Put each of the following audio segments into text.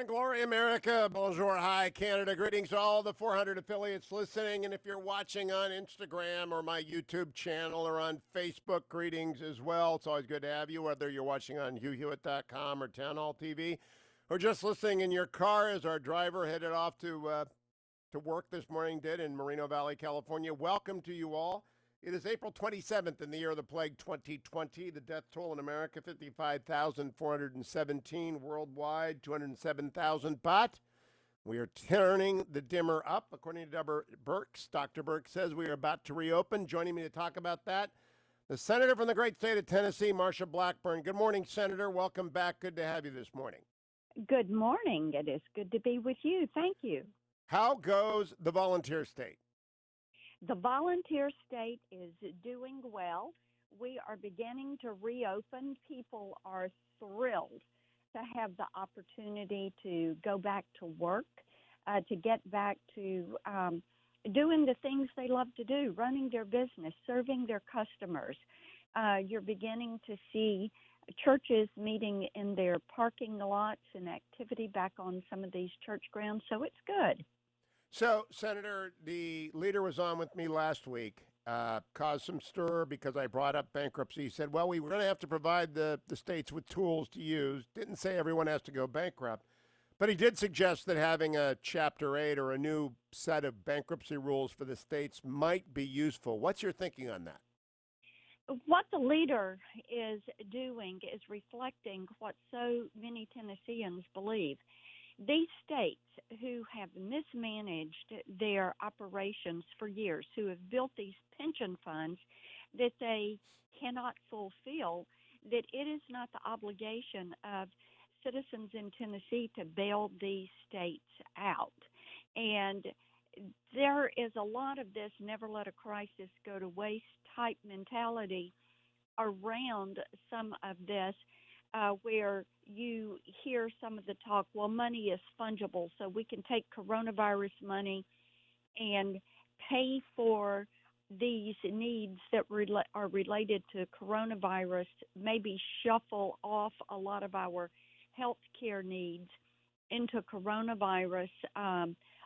Glory America, bonjour, hi Canada, greetings to all the 400 affiliates listening. And if you're watching on Instagram or my YouTube channel or on Facebook, greetings as well. It's always good to have you, whether you're watching on HughHewitt.com or Town Hall TV or just listening in your car as our driver headed off to work this morning did in Moreno Valley, California. Welcome to you all. It is April 27th in the year of the plague 2020. The death toll in America, 55,417. Worldwide, 207,000. But we are turning the dimmer up, according to Deborah Birx. Dr. Birx says we are about to reopen. Joining me to talk about that, the senator from the great state of Tennessee, Marsha Blackburn. Good morning, Senator. Welcome back. Good to have you this morning. Good morning. It is good to be with you. Thank you. How goes the volunteer state? The volunteer state is doing well. We are beginning to reopen. People are thrilled to have the opportunity to go back to work, to get back to doing the things they love to do, running their business, serving their customers. You're beginning to see churches meeting in their parking lots and activity back on some of these church grounds, so it's good. So, Senator, the leader was on with me last week, caused some stir because I brought up bankruptcy. He said, well, we were going to have to provide the states with tools to use. Didn't say everyone has to go bankrupt. But he did suggest that having a Chapter 8 or a new set of bankruptcy rules for the states might be useful. What's your thinking on that? What the leader is doing is reflecting what so many Tennesseans believe. These states who have mismanaged their operations for years, who have built these pension funds that they cannot fulfill, that it is not the obligation of citizens in Tennessee to bail these states out. And there is a lot of this never let a crisis go to waste type mentality around some of this. Where you hear some of the talk, well, money is fungible, so we can take coronavirus money and pay for these needs that are related to coronavirus, maybe shuffle off a lot of our health care needs into coronavirus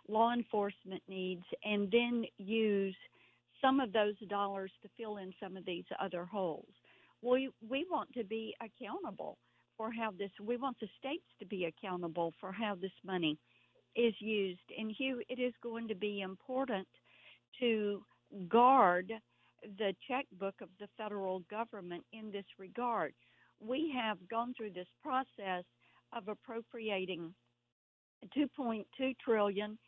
law enforcement needs, and then use some of those dollars to fill in some of these other holes. We want to be accountable for how we want the states to be accountable for how this money is used. And Hugh, it is going to be important to guard the checkbook of the federal government in this regard. We have gone through this process of appropriating $2.2 trillion,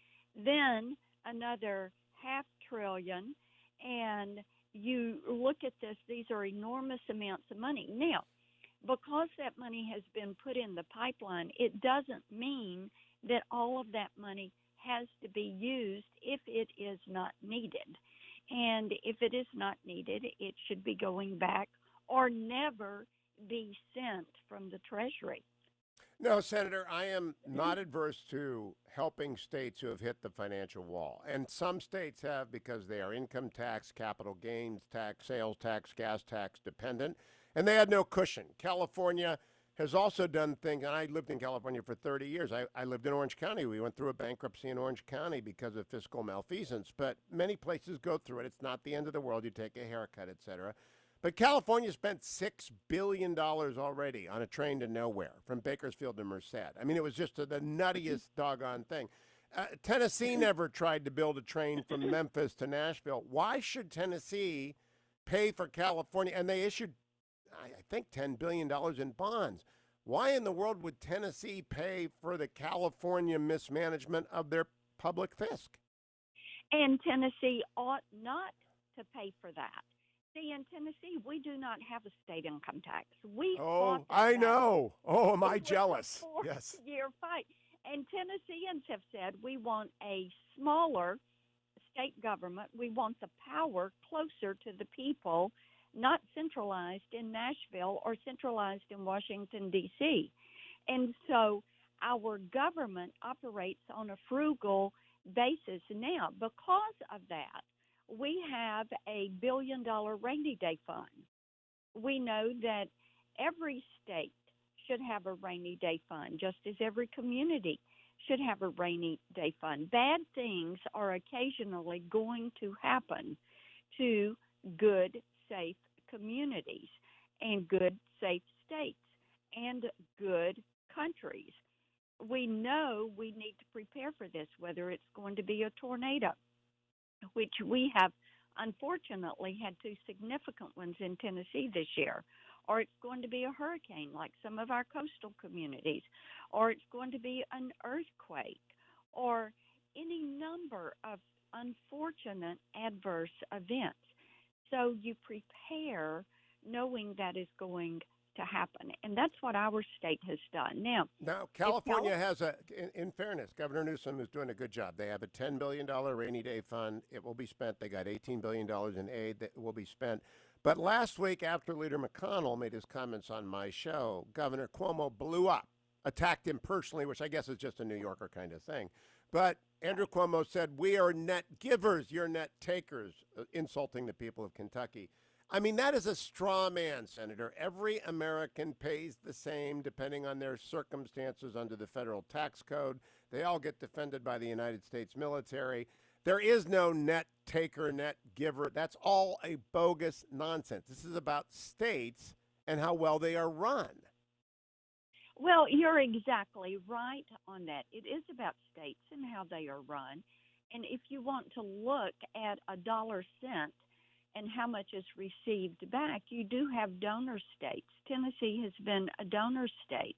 then another $500 billion, and you look at this, these are enormous amounts of money. Now, because that money has been put in the pipeline, it doesn't mean that all of that money has to be used if it is not needed. And if it is not needed, it should be going back or never be sent from the Treasury. No, Senator, I am not adverse to helping states who have hit the financial wall. And some states have because they are income tax, capital gains tax, sales tax, gas tax dependent, and they had no cushion. California has also done things, and I lived in California for 30 years. I lived in Orange County. We went through a bankruptcy in Orange County because of fiscal malfeasance, but many places go through it. It's not the end of the world. You take a haircut, et cetera. But California spent $6 billion already on a train to nowhere from Bakersfield to Merced. I mean, it was just the nuttiest doggone thing. Tennessee never tried to build a train from Memphis to Nashville. Why should Tennessee pay for California? And they issued, I think, $10 billion in bonds. Why in the world would Tennessee pay for the California mismanagement of their public fisc? And Tennessee ought not to pay for that. See, in Tennessee, we do not have a state income tax. I know. Oh, am I jealous? Yes. Year fight. And Tennesseans have said we want a smaller state government. We want the power closer to the people, not centralized in Nashville or centralized in Washington, D.C. And so our government operates on a frugal basis now. Because of that, we have a $1 billion rainy day fund. We know that every state should have a rainy day fund, just as every community should have a rainy day fund. Bad things are occasionally going to happen to good, safe communities and good, safe states and good countries. We know we need to prepare for this, whether it's going to be a tornado, which we have unfortunately had two significant ones in Tennessee this year, or it's going to be a hurricane like some of our coastal communities, or it's going to be an earthquake, or any number of unfortunate adverse events. So you prepare knowing that is going to happen. And that's what our state has done. Now, California has in fairness, Governor Newsom is doing a good job. They have a $10 billion rainy day fund. It will be spent. They got $18 billion in aid that will be spent. But last week, after Leader McConnell made his comments on my show, Governor Cuomo blew up, attacked him personally, which I guess is just a New Yorker kind of thing. But Andrew Cuomo said, "We are net givers, you're net takers," insulting the people of Kentucky. I mean, that is a straw man, Senator. Every American pays the same depending on their circumstances under the federal tax code. They all get defended by the United States military. There is no net taker, net giver. That's all a bogus nonsense. This is about states and how well they are run. Well, you're exactly right on that. It is about states and how they are run. And if you want to look at a dollar cent and how much is received back, you do have donor states. Tennessee has been a donor state.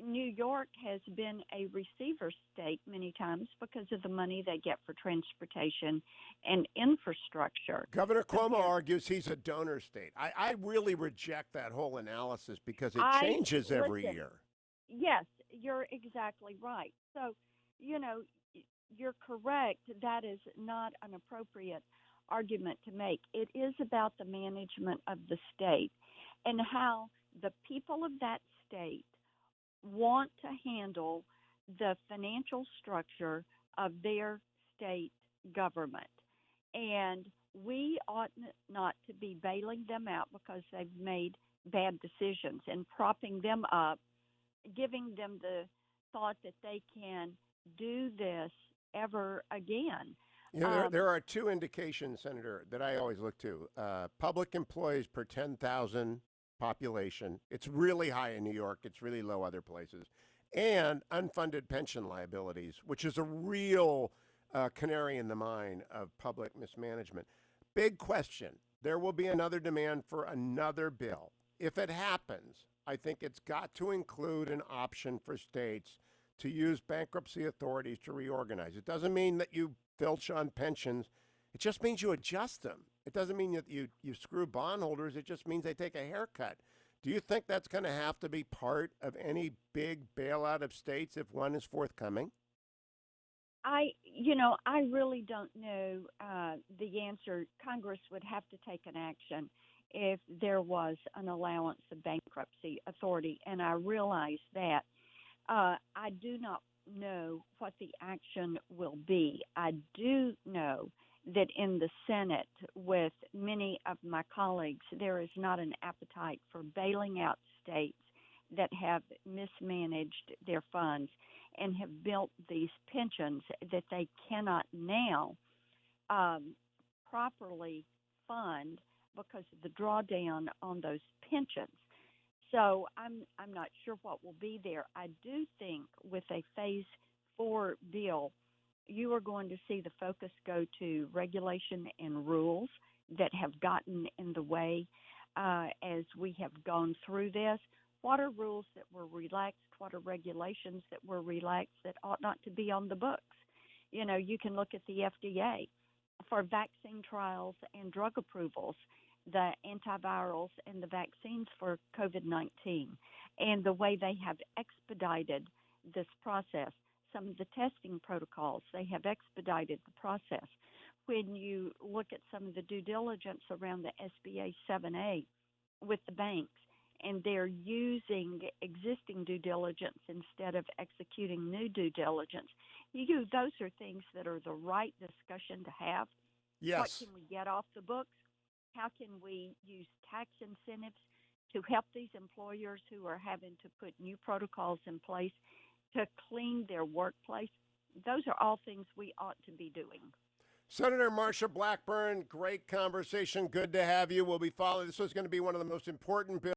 New York has been a receiver state many times because of the money they get for transportation and infrastructure. Governor Cuomo argues he's a donor state. I really reject that whole analysis because it changes every year. Yes, you're exactly right. So, you're correct. That is not an appropriate argument to make. It is about the management of the state and how the people of that state want to handle the financial structure of their state government. And we ought not to be bailing them out because they've made bad decisions and propping them up, giving them the thought that they can do this ever again. There are two indications, Senator, that I always look to. Public employees per 10,000 population. It's really high in New York. It's really low other places. And unfunded pension liabilities, which is a real canary in the mine of public mismanagement. Big question. There will be another demand for another bill. If it happens, I think it's got to include an option for states to use bankruptcy authorities to reorganize. It doesn't mean that you filch on pensions. It just means you adjust them. It doesn't mean that you screw bondholders. It just means they take a haircut. Do you think that's going to have to be part of any big bailout of states if one is forthcoming? I really don't know the answer. Congress would have to take an action if there was an allowance of bankruptcy authority, and I realize that. I do not know what the action will be. I do know that in the Senate, with many of my colleagues, there is not an appetite for bailing out states that have mismanaged their funds and have built these pensions that they cannot now properly fund because of the drawdown on those pensions. So I'm not sure what will be there. I do think with a Phase 4 bill, you are going to see the focus go to regulation and rules that have gotten in the way as we have gone through this. What are rules that were relaxed? What are regulations that were relaxed that ought not to be on the books? You can look at the FDA for vaccine trials and drug approvals, the antivirals and the vaccines for COVID-19, and the way they have expedited this process. Some of the testing protocols, they have expedited the process. When you look at some of the due diligence around the SBA 7A with the banks, and they're using existing due diligence instead of executing new due diligence, those are things that are the right discussion to have. Yes. What can we get off the books? How can we use tax incentives to help these employers who are having to put new protocols in place to clean their workplace. Those are all things we ought to be doing. Senator Marsha Blackburn, great conversation. Good to have you. We'll be following. This is going to be one of the most important bills